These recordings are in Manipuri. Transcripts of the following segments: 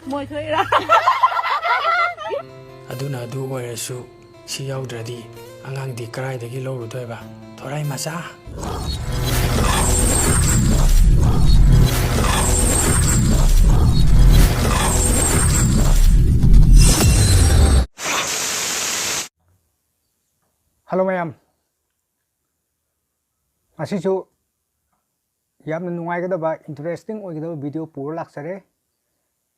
Môi thôi ra. Aduna adu oiresu si yaudradi angang di karaidagi lowrudoiba thorai macha. Hello mayam. Asisu yamna nungai gadaba interesting oigada video pura laksare.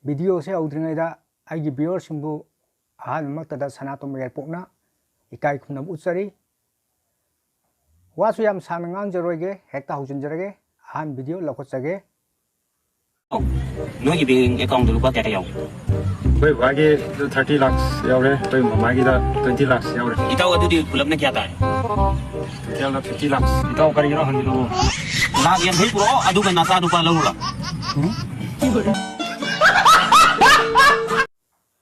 Video se audringaida aigi viewers simbu ahan maktada sanatom airpokna ikai khunam utsari. Wasu yam sanangang jaroige hekta hujunjarage ahan video lakotsage. Nói gì account được có kẹt dòng. Với cái 30 lakhs giàu đấy, với mà cái đó 20 lakhs giàu đấy. Itaw adu di pulam na kya ta. Kaya là 50 lakhs. Itaw kari nó hơn luôn. Na yan thấy pro adu kan nasa adu pa lâu rồi.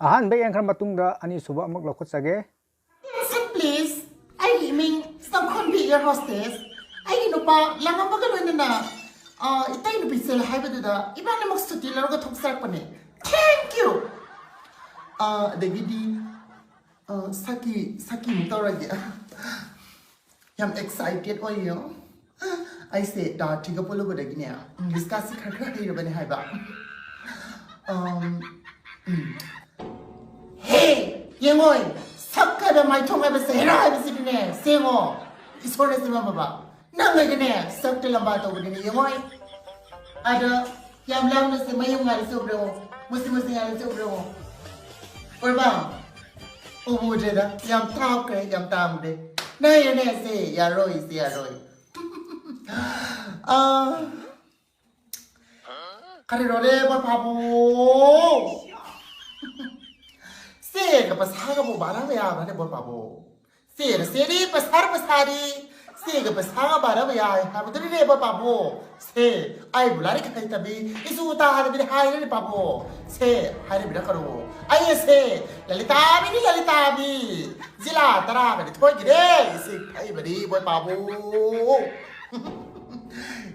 Ahan be yang matungda ani suba mak lakotsage. Sir, please. I mean, some can be your hostess. I know pa, lang ang magalo na. Itay no bisel hay ba da. Iba na magstudy laro ka tugsak pa ni. Thank you. Davidi, Saki mutaragi. I'm excited on you. I say that tiga puluh ko dagi niya. Discuss kakak hiyo ba ni hay ba? Hey, Yengoy, sakka da mai thong ba sa hera ba si ne. Sengo, isone se ma ba. Nangay gane, sakta lamba to ni Yengoy. Ada yam lam na se mayong ngal so bro. Musi ngal so bro. Or ba? Ubu je da, yam tao ke yam tam de. Na ye ne se yaroi se yaroi. Kare rode ba pabu. Se ka pasaga bo bara ba ya ne bo pabu. Se ri pasari. Se ka pasaga bara ba ya ha ba ne ba pabu. Se ai bulari ka tabi isu ta ha de hai ne pabu. Se hai ne bida karo. Ai se lalita bi zila tara ka de thoi gi de se ai ba di bo pabu.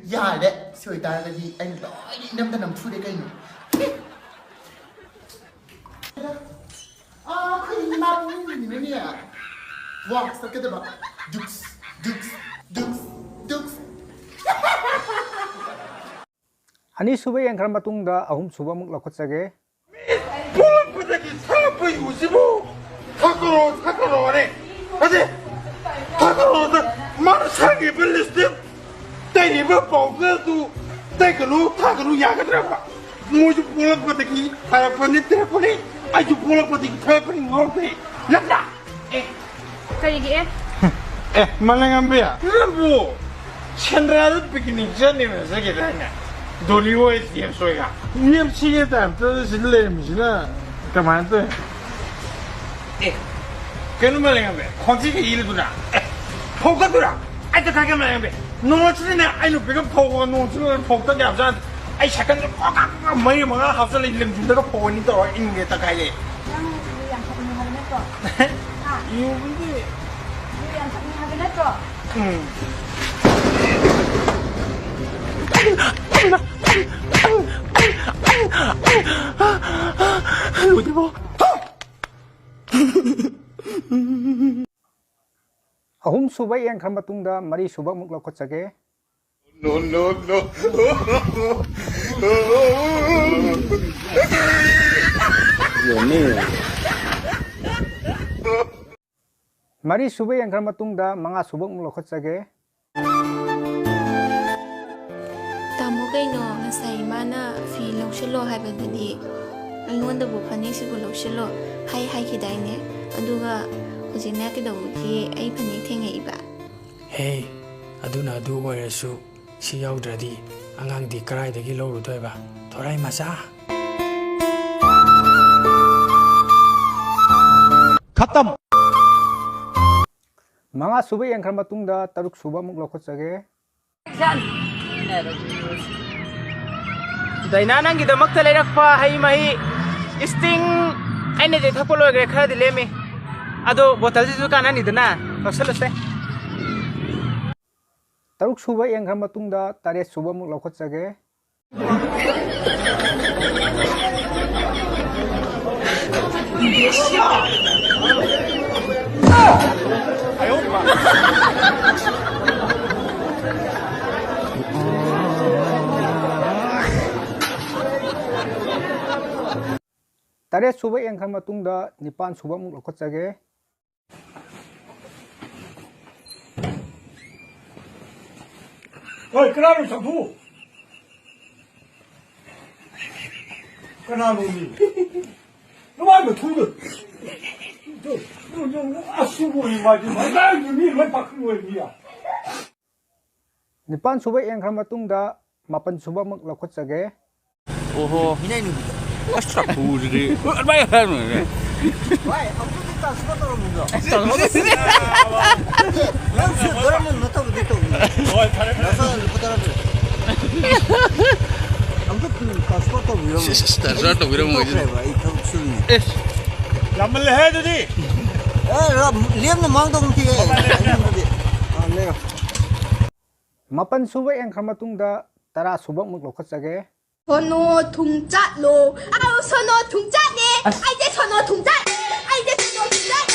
Ya de soi ta ga di ai doi nam ta nam thu de kai ni. Kaya ma ni ni ya. Wah, sakit ba? Dux. Ani suba yang matungda ahum suba mak lakotsage. Pulang pergi sampai usimu. Takro ne. Ade. Takro da mana sangi belistim. Tadi berpauker tu. Takro ya kan apa? Muju pulang pergi. Saya telefon ni. Aju pulang pergi telefon ngopi. Lada. Kayak gini. Mana ngambil ya? Lembu. Cendera begini jadi masa kita ni. Doli wo dia soya. Ni mesti kita tu sila mesti lah. Kemana tu? Kenapa mana ngambil? Kunci ke ilu tu nak? Pokok tu nak? Ada kagak mana ngambil? Nomor sini ni, ayo pegang pokok nomor sini pokok tu apa? Ayo cakap tu pokok. Mai mana hafal lagi lem tu pokok ni tu ini tak kaya. Yang satu ni hari ni tu. Iu begini. Yang satu ni hari ni tu. Lupa po. Ahum suba yang matungda mari suba mak lakotsage. No. Mari suba yang matungda manga suba mak lakotsage. Tamo kaino ngasay mana fi lawshilo haibadadi aingonda bu phane sibu lawshilo hai kidai ne aduga hojina kidawuti ai phane thengai ba. Hey, aduna adu oiresu si yaudradi angang di karaidagi lowrudoiba thorai macha. Khatam. Manga suba yang matungda taruk suba mak lakotsage. Dainanang gidamakta layrakpa hay mahi sting ay na dito po logre kaya dileme ado botol dito kanan ito na magsalose taruk suba yang matungda taret suba mak lakotsage. Taret suba engkhan matungda nipan suba muk lokhotsage. Oi, kenapa sabu? Kenapa ni? Kenapa tu? Tu asubu ni macam mana ni lepas keluar ni ya? Nipan suba engkhan matungda mapan suba muk lokhotsage. 오호 이나이는 아스트라 부르리 얼마야 하는 거야 Why? Aku kita sudah tahu muda. Langsung orang mana tahu dia tahu. Oh, langsung lepas tahu. Aku pun tak sudah tahu dia. 스타트라 또 이런 거 이제 Itu suri. Lama leh tu di. Liam na mang dong tiye. Ne. Mapan suba engkhan matungda tara suba muk lokhotsage. 선호 동자로 아우 선호 동자네 아이제 선호 동자 아이제 선호 동자네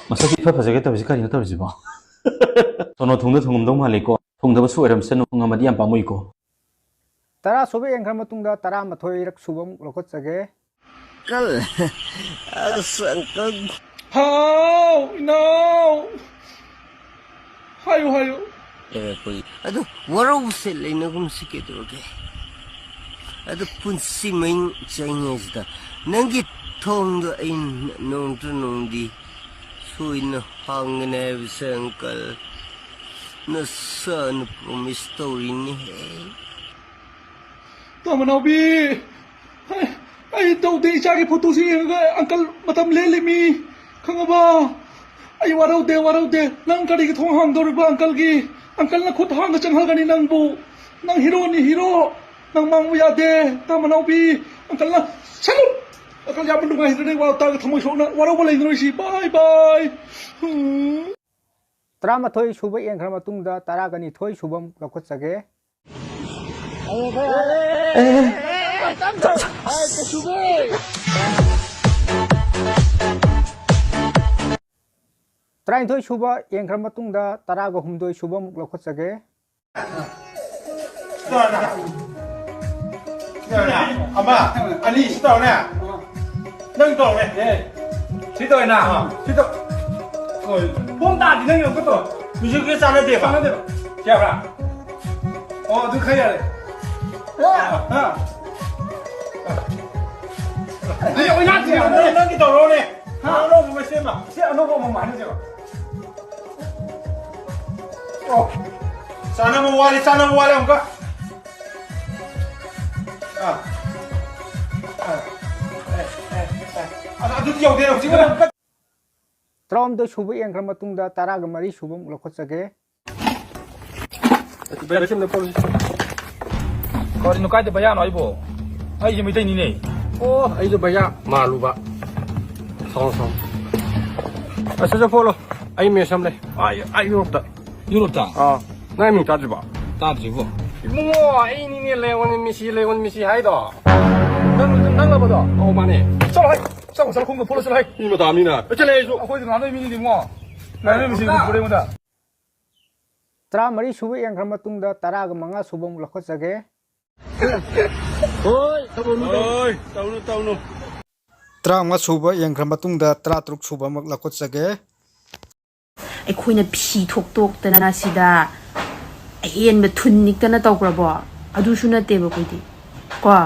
masaki fa fajaga ta bisika ni ta bijiba sono thungda thungum dong mali ko thungda ba su eram senu ngamadi am pamui ko Tara suba engkhan matungda tara mathoi rak suba muk lokhotsage. Kal. Sangkal. How? No. Hayo. Koi. Aduh, warau sel ini kum sikit oke. Aduh punsi main cengeng sudah. Nanti thong do in nong tu nong di. Suin hang ne sangkal. Nasan promise story ni. Tama na bi. Ay daw di siya ki photo si uncle matam le mi. Kanga ba? Ay warau de. Nang kari ki thong hang do ba uncle ki. Uncle na khut hang chang hal gani nang bu. Nang hero ni hero. Nang mang ya de. Tama na bi. Uncle na salut. Uncle ya menunggu hidro ni warau ta thamoi shok na warau ba le no si. Bye. Tara mathoi suba engkhan matungda tara gani thoi suba muk lokhotsage. Try thoi suba engkhan matungda tara ga humdoi suba muk lokhotsage. Ama, ani sitaw na. Nang taw na. Sitaw na. Sitaw. Oi, bom da di nang yo ko to. Ni ju ke sa na de ba. Siap ba? Oh, tu kaya le. Ha. Ni yo ya ti, nang ki to ro ne. Ha, no mo se ma. Se no mo ma ni se ba. Oh. Sana mo wali onka. Aduh dia udah sih. Trom do suba engkhan matungda tara ga mari suba muk lokhotsage. Beresin da poli. Kori no kai da bayan ai bo. Ai jimi dai ni ne. Oh, ai da baya malu ba. Song. Asa ja polo. Ai me sam le. Ai Europe da. Ah, nai mi ta ji ba. Ta ji bo. Mo ai ni ne le won mi si hai da. Nang la ba da. Oh ma ne. 上我空个破了是来，你们打米呢？这来说，或者拿那米的么？拿那米是不的么Tara mari suba engkhan matungda tara ga manga suba muk lokhotsage. Oi, tahu nu. Tara manga suba engkhan matungda tara truk suba muk lokhotsage. ꯑꯩꯈꯣꯏꯅ ꯐꯤ ꯊꯣꯛꯇꯣꯛꯇꯅ ꯁꯤꯗ ꯑꯍꯦꯟꯕ ꯊꯨꯟ ꯅꯤꯛꯇꯅ ꯇꯧꯈ꯭ꯔꯕꯣ ꯑꯗꯨꯁꯨ ꯅꯠꯇꯦꯕ ꯑꯩꯈꯣꯏꯗꯤ ꯀꯣ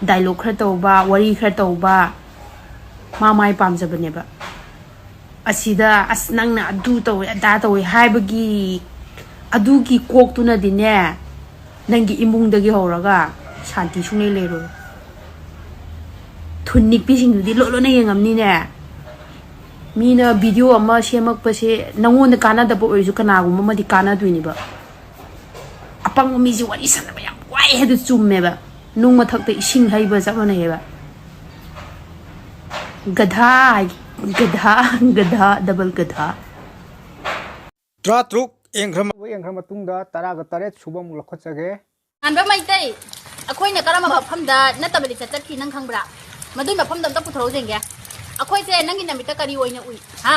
ꯗꯥꯏꯂꯣꯛ ꯈꯔ ꯇꯧꯕ ꯋꯥꯔꯤꯈꯔ ꯇꯧꯕ ꯃꯥ ꯃꯥꯏ ꯄꯥꯝꯖꯕꯅꯦꯕ ꯑꯁꯤꯗ ꯑꯁ ꯅꯪꯅ ꯑꯗꯨ ꯇꯧꯋꯦ ꯑꯗꯥ ꯇꯧꯋꯦ ꯍꯥꯏꯕꯒꯤ ꯑꯗꯨꯒꯤ ꯀꯣꯛꯇꯨꯅꯗꯤꯅꯦ ꯅꯪꯒꯤ ꯏꯃꯨꯡꯗꯒꯤ ꯍꯧꯔꯒ ꯁꯥꯟꯇꯤ ꯁꯨꯡꯂꯩ ꯂꯩꯔꯣꯏ ꯊꯨꯟ ꯅꯤꯛꯄꯤꯁꯤꯡꯗꯨꯗꯤ ꯂꯣꯠꯂꯣꯠꯅ ꯌꯦꯡꯉꯝꯅꯤꯅꯦ ꯃꯤꯅ ꯚꯤꯗꯤꯑꯣ ꯑꯃ ꯁꯦꯝꯃꯛꯄꯁꯦ ꯅꯪꯉꯣꯟꯗ ꯀꯥꯟꯅꯗꯕ ꯑꯣꯏꯔꯁꯨ ꯀꯅꯥꯒꯨꯝꯕ ꯑꯃꯗꯤ ꯀꯥꯟꯅꯗꯣꯏꯅꯦꯕ ꯑꯄꯪꯕ ꯃꯤꯁꯦ ꯋꯥꯔꯤ ꯁꯥꯟꯅꯕ ꯌꯥꯝ ꯋꯥꯏ ꯍꯥꯏꯗꯨ ꯆꯨꯝꯃꯦꯕ ꯅꯨꯡ ꯃꯊꯛꯇ ꯏꯁꯤꯡ ꯍꯩꯕ ꯆꯞ ꯃꯥꯟꯅꯩꯌꯦꯕ gada double gada Tra truk engkhan matungda tara ga taret suba muk lokhotsage. Anba mai tai. Akhoi na karama pham da na tabali chat ki nang khangbra. มาด้วยแบบพร้อมดำต้องพูดทะเลาะเจงแกเอาค่อยเจนั่งกินน้ำมิตรการีโอยเนี่ยอุ้ยฮะ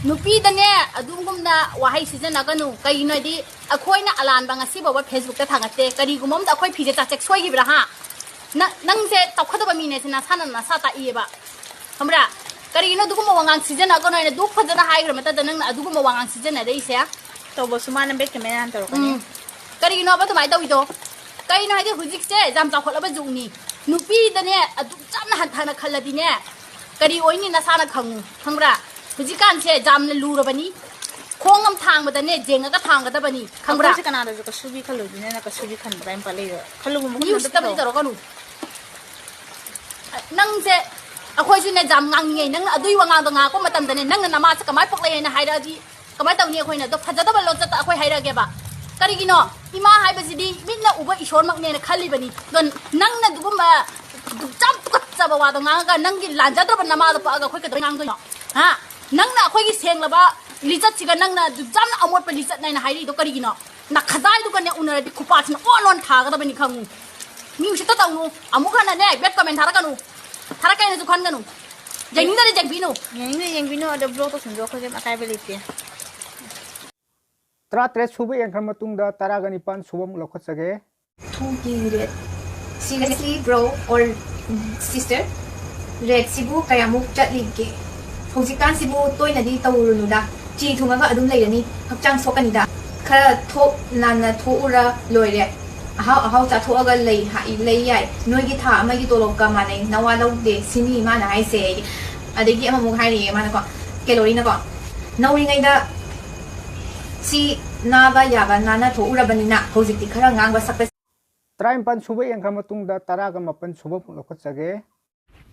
หนูปีแต่เนี่ยดูกุมนะว่าให้ซีซันนักหนูการีหน่อยดิเอาค่อยน่ะอลานบางอาชีพบอกว่าเฟซบุ๊กจะทางอัตเตการีกุมมันเอาค่อยพีเจจัดเจ็กช่วยกี่ละฮะนั่งเจตอกข้าวตัวบะหมี่เนี่ยสินะท่านน่ะซาตาอีบะทำไมล่ะการีน่ะดูกุมวางซีซันนักหน่อยเนี่ยดูพัฒนาให้กันมาแต่นั่งดูกุมวางซีซันเนี่ยได้เสียตัวบอสมานั่งเบ็ดกันไม่นานตัวกันเนี่ยการีน่ะว่าทำไมตัวอีโตการีน่ะให้ที่หุ่นจิกเจจำจากคนละเป็นจุนี่หนูปีแต่เนี่ยดูจำนะหันทางนักขันละดีเนี่ยการีโอ้ยนี่น่ะซานักขังทำไมล่ะหุ่นจิการเจจำเนี่ยรู้ระบนี่โค้งกำทางมาแต่เนี่ยเจงก็ทางกันแต่บนี่ทำไมล่ะกันอะไรก็สู้บีขันเลยเนี่ยนะก็สู้บีขันไปไปเลยขันลูกมันยูสต์ไม่ตัวกันหนูนั่งเจเอาค่อยช่วยเนี่ยจำงานยังไงนั่งดูว่างานตัวงานก็มาตั้งแต่เนี่ยนั่งน่ะมาสักก็ไม่ปกเลยนะให้ได้ดีก็ไม่ต้องเนี่ยค่อยเนี่ยตัวพัฒนาตัวเราจะตัวค่อยให้ได้แกบ้าการีกินอ่ะอีมาให้ไปสิดีมิดน่ะอุบะอีชนมักเนี่ยขันลีบนี่กันนั่งน่ะดูก็มาจับก็จับว่าตัวงานกันนั่งกินหลานจะตัวเป็นน้ำมาตัวปากก็ค่อยกระโดดงานตัวเนาะฮะนั่งน่ะค่อยกินเสียงละบ้าลิจัดสิกันนั่งน่ะดูจำน่ะเอาหมดไปลิจัดในน่ะให้ดีตัวการีกินอ่ะนักขายตัวกันเนี่ยอุณหภูมิคุปาชนะอ้อนทากันตัวเป็นอีกครั้งมีอุชิตตัวนูอามุขันน่ะเนี่ยเบ็ดก็เป็นทาระกันนูทาระกันเนี่ยสุขันกันนูยังนี่ได้ยังพี่นูยังพี่นูเดี๋ยวบล็อกตัวสุนทรเขาจะมาใช้ไปเลยเตี้ยตราเตรสุบยังคำมาตุงดาตารากนิปันสุบมลกขสเก Two period. Seriously, bro or sister? Red sibu kaya muk chat ligge. Housikan sibu toy na di tawuro da. Chi thumaga adum leirani. Hakchang sokani da. Khara tho nana tho ura loire. Ahaw cha tho aga lei ha I lei yai. Noi gi tha amagi tolok ka manai nawa law de sini ma na ai se. Adegi ama muk hai ri ma na ko. Kelori na ko. Nauri ngai da si naba yaba nana tho ura banina housikti khara ngang ba sakpe Try pan suba yang kama tung da tara kama pan suba lokot sage.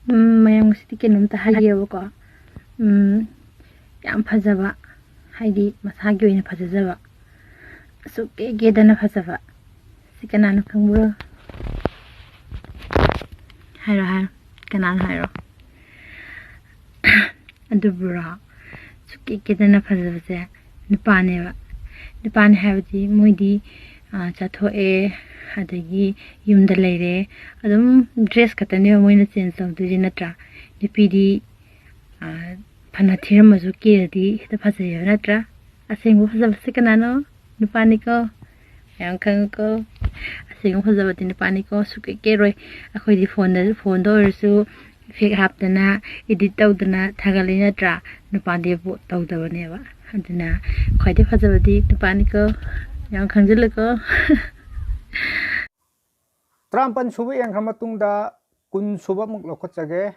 mayang siti kenum ta hage ko. Yam phajaba. Haidi masagi oina phajaba. So ke dana phajaba. Sikanana khangura. Hairo kanan hairo. Adubura. So ke dana phajaba se nipane ba. Nipane habdi moidi chathoe adagi yumda leire adum dress katane moina change tawduri natra nipidi phana thiramazu ke di ta phasayo natra asengbu phajaba sikanano nipani ko yang khang ko asengbu phajaba ti nipani ko suke ke roi akhoi di phone do su fake haptana edit tawdana thagali natra nipandi bu tawdabane ba aduna khoide phajaba di nipani ko yang khangjil ko Trampan suba yang kama tung da kun suba muk lokot sage.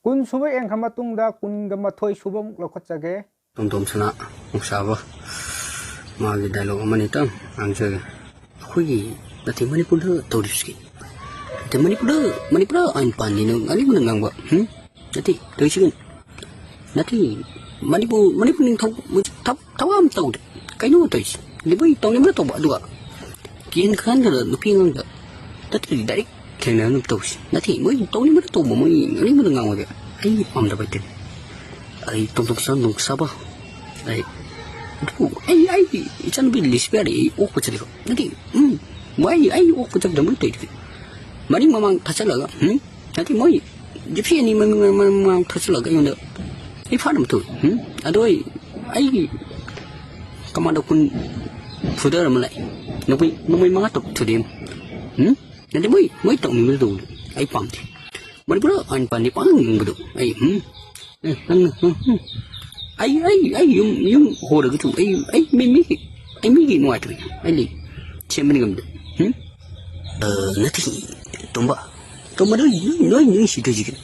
Kun suba yang kama tung da kun gama thoi suba muk lokot sage. Tom sana musaba magi dialogue amani tang angse khoi nati manipur to riski te manipur ain pani no ani mun ngangba nati to sigun nati manipur ning thawam to kai no to is libai to ni to ba duga kin khan da nupi ngang da tati direct thena no to nati moi to ni to mo moi ani mun ngangwa de ai pam da baitin ai tom san nung saba ai ai ikan bil lispari oh pecah diko nanti ai oh pecah dalam itu mari memang thasa laga nanti moi jepsi ni memang thasa laga yang ada ai faham tu adoi ai kamada kun fudar malai nomoi mangatok tudim nanti moi tak mimpi tu ai pam ti mari pula an pani pang betul ai ai yung hora gitu ai mimi nuai tu ai li cemeni gam nanti tomba noi si tu jikin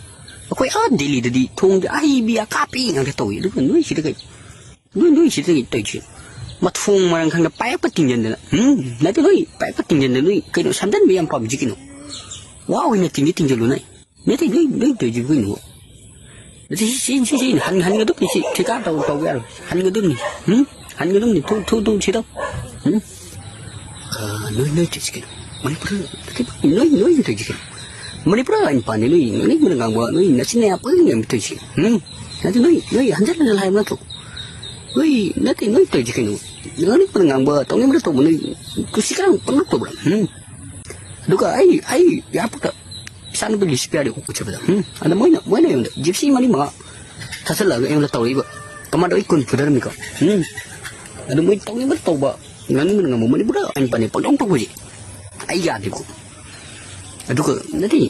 aku deli tadi thong ai biar kapi yang dia tahu itu kan noi si tu tu jikin mat phung marang khang da pai patingjan da nanti noi pai patingjan da noi kai no sandan biam pam jikin wow ini tinggi lu nai nanti noi tu jikin no Jadi si han ngaduk ni si tika tau ya han ngaduk ni tu si tau noi tu jikin manipur tapi noi tu jikin มันนี่เปล่าอินปานนี่เลยนี่มันงางว่านี่นัชเนี่ยapa yang betul sih nanti noi hanjar lah lain lah tu nanti noi tu je kenu ni pun ngang ba tong ni mana tu mana kusikan pernah tu bro duka ai ya apa tak sana pergi sepia dia aku coba ada mana yang gypsy mana mak tak salah yang dah tahu ibu kemana ikut pudar ni kau ada mai tong ni betul ba ngani mana ngang mana budak an pan ni pang pang je ai ya dia duka nanti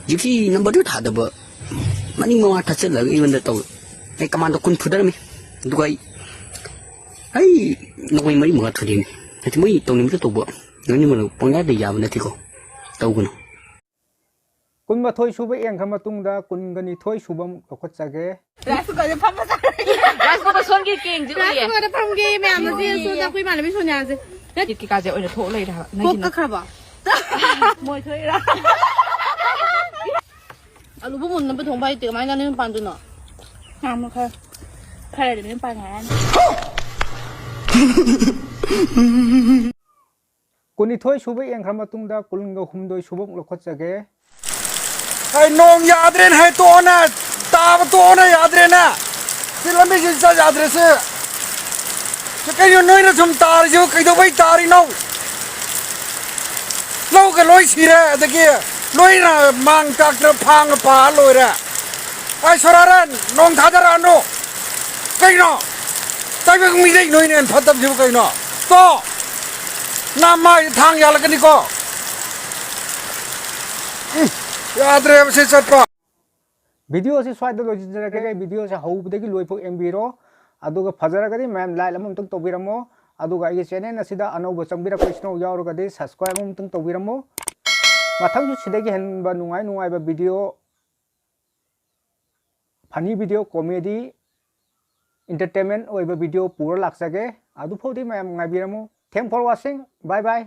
gypsy number 2 tak ada ba mani mau tak salah yang dah tahu ai kemana kun pudar ni duka ai noi mai mak tu ni nanti mai tong ni betul ba ngani mana pangnya dia ya nanti kau tahu kan kun ma thoi suba eng khama tung da kun gani thoi subam ko chage Rice cooker de pam sa Rice cooker son ki king ji Rice cooker de pam ge me am ji su da kui ma le bi so nya ji ne ki ka je oi tho lai da na ko ka kha ba moi thoi ra alu bu mun na bu thong bai te mai na ne pan du no ha mo kha kha le ne pa ngan kuni thoi suba eng khama tung da kun ga hum doi subam lo ko chage Hai nong yadren hai to na ta to na yadren na film me jinsa yadren se kai yo noi na thum tar jo kai do bai tari no lo ka loi sira da ke loi na mang tak tra phang pa loi ra ai soraran nong thadara no kai no tai ba mi dei noi nen phatam ju kai no to na mai thang ya la ka ni ko याद्रे से चटपा वीडियो से स्वाद लो जिजरा के वीडियो से हाउ बदगी लोइ फो एमबी रो अदुगा फजरा गदि मैम लाइक अमम तंग तोबिरमो अदुगा आइ चैनल असिदा अनौब चंबिरा क्वेश्चन यावरो गदि सब्सक्राइब अमम तंग तोबिरमो मथंग जु सिदगी हनबा नुंगाई बा video funny video comedy entertainment ओइबा वीडियो पूरा लाक्सगे अदु फोदि मैम ngabiरमो thank for watching bye bye